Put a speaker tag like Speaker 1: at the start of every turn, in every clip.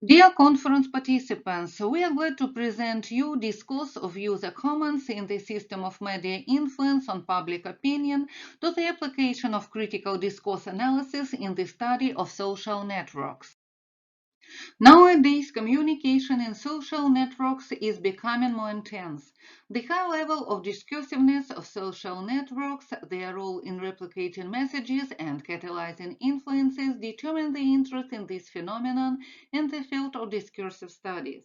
Speaker 1: Dear conference participants, we are glad to present you Discourse of user comments in the system of media influence on public opinion to the application of critical discourse analysis in the study of social networks. Nowadays, communication in social networks is becoming more intense. The high level of discursiveness of social networks, their role in replicating messages and catalyzing influences determine the interest in this phenomenon in the field of discursive studies.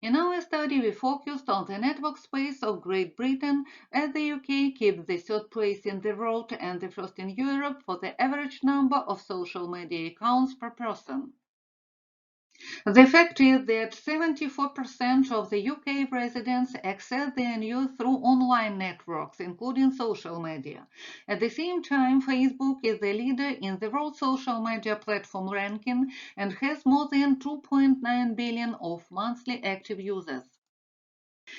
Speaker 1: In our study, we focused on the network space of Great Britain, as the UK keeps the third place in the world and the first in Europe for the average number of social media accounts per person. The fact is that 74% of the UK residents access their news through online networks, including social media. At the same time, Facebook is the leader in the world social media platform ranking and has more than 2.9 billion of monthly active users.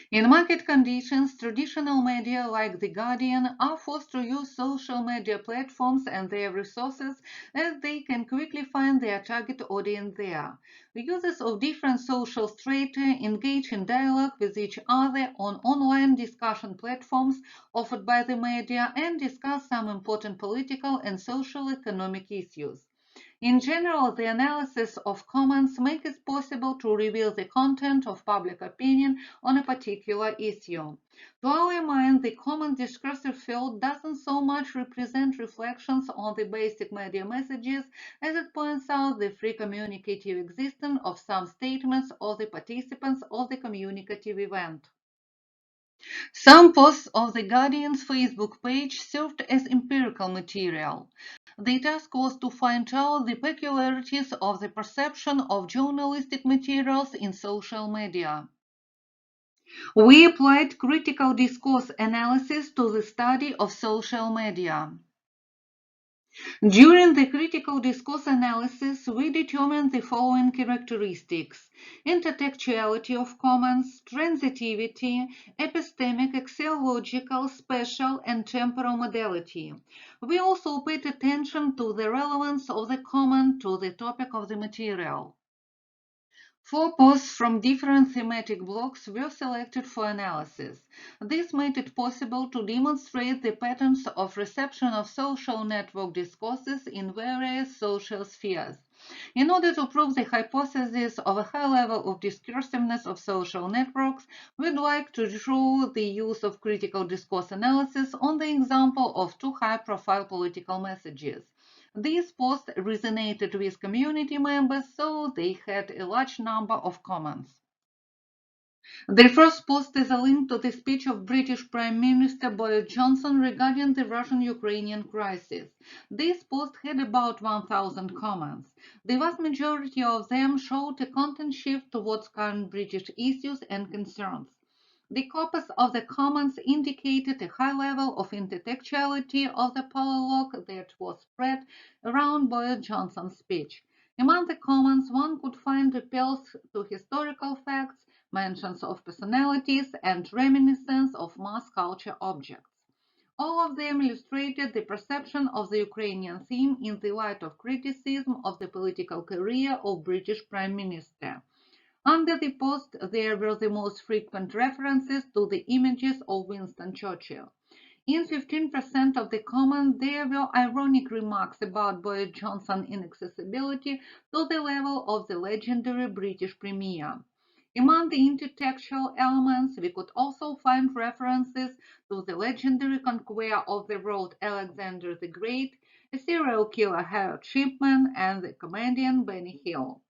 Speaker 1: In market conditions, traditional media like The Guardian are forced to use social media platforms and their resources as they can quickly find their target audience there. Users of different social strata engage in dialogue with each other on online discussion platforms offered by the media and discuss some important political and social economic issues. In general, the analysis of comments makes it possible to reveal the content of public opinion on a particular issue. To our mind, the common discursive field doesn't so much represent reflections on the basic media messages as it points out the free communicative existence of some statements of the participants of the communicative event. Some posts of The Guardian's Facebook page served as empirical material. The task was to find out the peculiarities of the perception of journalistic materials in social media. We applied critical discourse analysis to the study of social media. During the critical discourse analysis, we determined the following characteristics: intertextuality of comments, transitivity, epistemic, axiological, spatial, and temporal modality. We also paid attention to the relevance of the comment to the topic of the material. Four posts from different thematic blocks were selected for analysis. This made it possible to demonstrate the patterns of reception of social network discourses in various social spheres. In order to prove the hypothesis of a high level of discursiveness of social networks, we'd like to draw the use of critical discourse analysis on the example of two high-profile political messages. These posts resonated with community members, so they had a large number of comments. The first post is a link to the speech of British Prime Minister Boris Johnson regarding the Russian-Ukrainian crisis. This post had about 1,000 comments. The vast majority of them showed a content shift towards current British issues and concerns. The corpus of the comments indicated a high level of intertextuality of the paralogue that was spread around Boris Johnson's speech. Among the comments, one could find appeals to historical facts, mentions of personalities, and reminiscence of mass culture objects. All of them illustrated the perception of the Ukrainian theme in the light of criticism of the political career of British Prime Minister. Under the post, there were the most frequent references to the images of Winston Churchill. In 15% of the comments, there were ironic remarks about Boris Johnson's inaccessibility to the level of the legendary British Premier. Among the intertextual elements, we could also find references to the legendary conqueror of the world Alexander the Great, a serial killer Harold Shipman, and the comedian Benny Hill.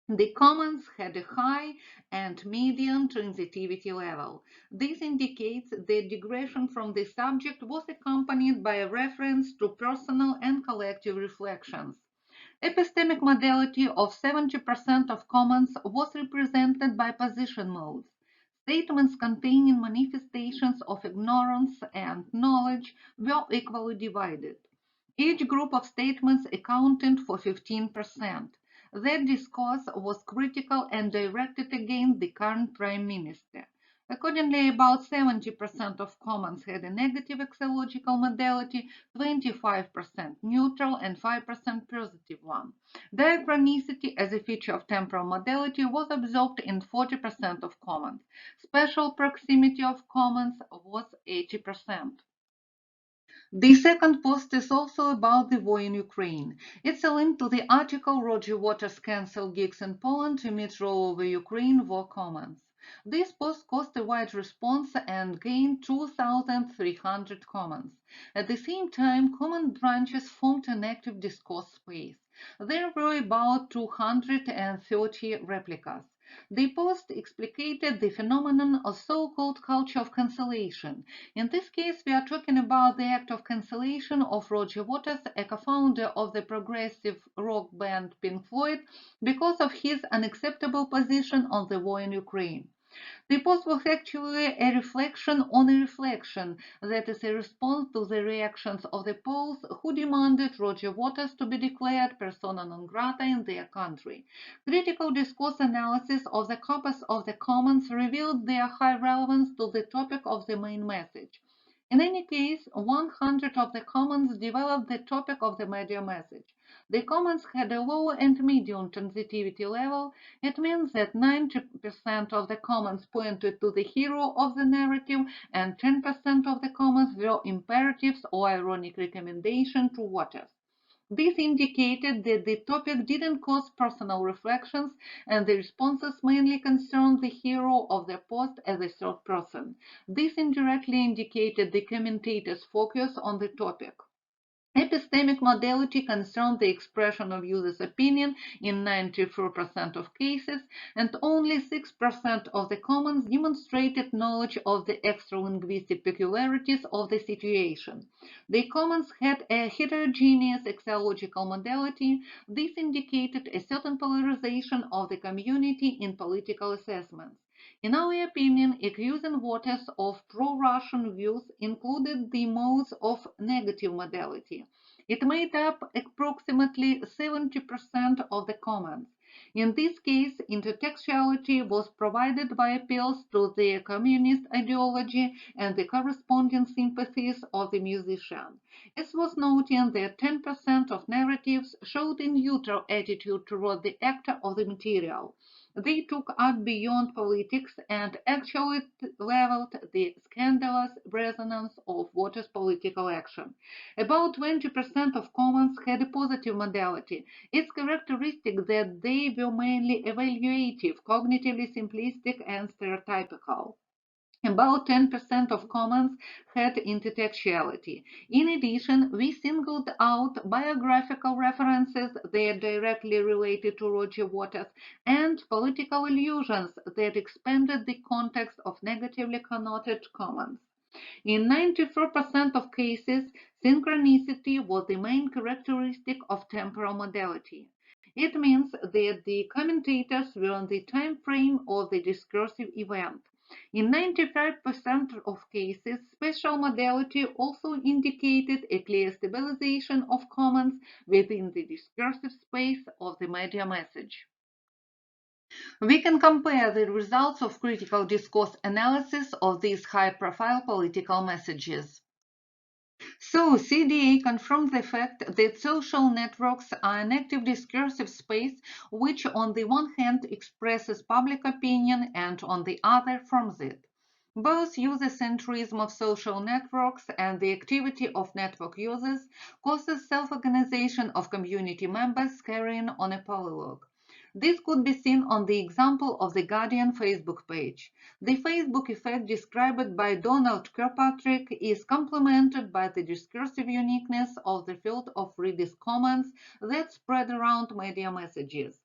Speaker 1: The comments had a high and medium transitivity level. This indicates that digression from the subject was accompanied by a reference to personal and collective reflections. Epistemic modality of 70% of comments was represented by position modes. Statements containing manifestations of ignorance and knowledge were equally divided. Each group of statements accounted for 15%. That discourse was critical and directed against the current Prime Minister. Accordingly, about 70% of comments had a negative axiological modality, 25% neutral, and 5% positive one. Diachronicity as a feature of temporal modality was observed in 40% of comments. Spatial proximity of comments was 80%. The second post is also about the war in Ukraine. It's a link to the article Roger Waters cancelled gigs in Poland amid row over Ukraine war comments. This post caused a wide response and gained 2,300 comments. At the same time, comment branches formed an active discourse space. There were about 230 replicas. The post explicated the phenomenon of so-called culture of cancellation. In this case, we are talking about the act of cancellation of Roger Waters, a co-founder of the progressive rock band Pink Floyd, because of his unacceptable position on the war in Ukraine. The post was actually a reflection on a reflection, that is, a response to the reactions of the Poles who demanded Roger Waters to be declared persona non grata in their country. Critical discourse analysis of the corpus of the comments revealed their high relevance to the topic of the main message. In any case, 100 of the comments developed the topic of the media message. The comments had a low and medium sensitivity level. It means that 90% of the comments pointed to the hero of the narrative and 10% of the comments were imperatives or ironic recommendation to watchers. This indicated that the topic didn't cause personal reflections and the responses mainly concerned the hero of the post as a third person. This indirectly indicated the commentator's focus on the topic. Epistemic modality concerned the expression of users' opinion in 94% of cases, and only 6% of the comments demonstrated knowledge of the extralinguistic peculiarities of the situation. The comments had a heterogeneous axiological modality. This indicated a certain polarization of the community in political assessments. In our opinion, accusing voters of pro-Russian views included the modes of negative modality. It made up approximately 70% of the comments. In this case, intertextuality was provided by appeals to the communist ideology and the corresponding sympathies of the musician. It was noted that 10% of narratives showed a neutral attitude toward the actor of the material. They took art beyond politics and actually leveled the scandalous resonance of Waters' political action. About 20% of comments had a positive modality. It's characteristic that they were mainly evaluative, cognitively simplistic, and stereotypical. About 10% of comments had intertextuality. In addition, we singled out biographical references that directly related to Roger Waters and political allusions that expanded the context of negatively connoted comments. In 94% of cases, synchronicity was the main characteristic of temporal modality. It means that the commentators were on the time frame of the discursive event. In 95% of cases, spatial modality also indicated a clear stabilization of comments within the discursive space of the media message. We can compare the results of critical discourse analysis of these high-profile political messages. So, CDA confirmed the fact that social networks are an active discursive space which, on the one hand, expresses public opinion and, on the other, forms it. Both user-centrism of social networks and the activity of network users causes self-organization of community members carrying on a polylogue. This could be seen on the example of the Guardian Facebook page. The Facebook effect described by Donald Kirkpatrick is complemented by the discursive uniqueness of the field of readers' comments that spread around media messages.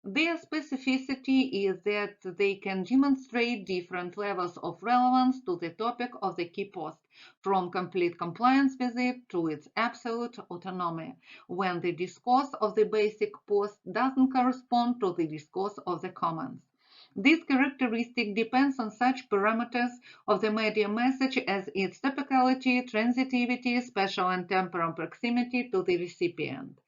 Speaker 1: Their specificity is that they can demonstrate different levels of relevance to the topic of the key post, from complete compliance with it to its absolute autonomy, when the discourse of the basic post doesn't correspond to the discourse of the comments. This characteristic depends on such parameters of the media message as its topicality, transitivity, spatial and temporal proximity to the recipient.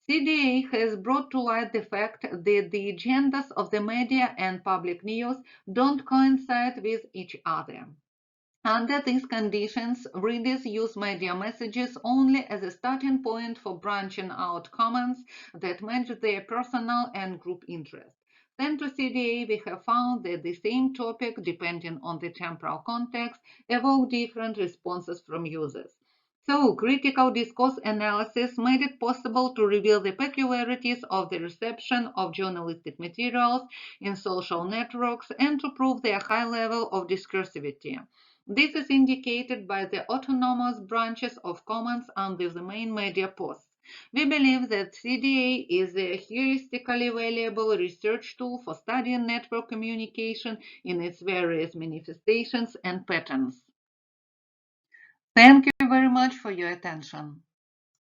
Speaker 1: CDA has brought to light the fact that the agendas of the media and public news don't coincide with each other. Under these conditions, readers use media messages only as a starting point for branching out comments that match their personal and group interests. Thanks to CDA, we have found that the same topic, depending on the temporal context, evoke different responses from users. So, critical discourse analysis made it possible to reveal the peculiarities of the reception of journalistic materials in social networks and to prove their high level of discursivity. This is indicated by the autonomous branches of comments under the main media posts. We believe that CDA is a heuristically valuable research tool for studying network communication in its various manifestations and patterns. Thank you very much for your attention.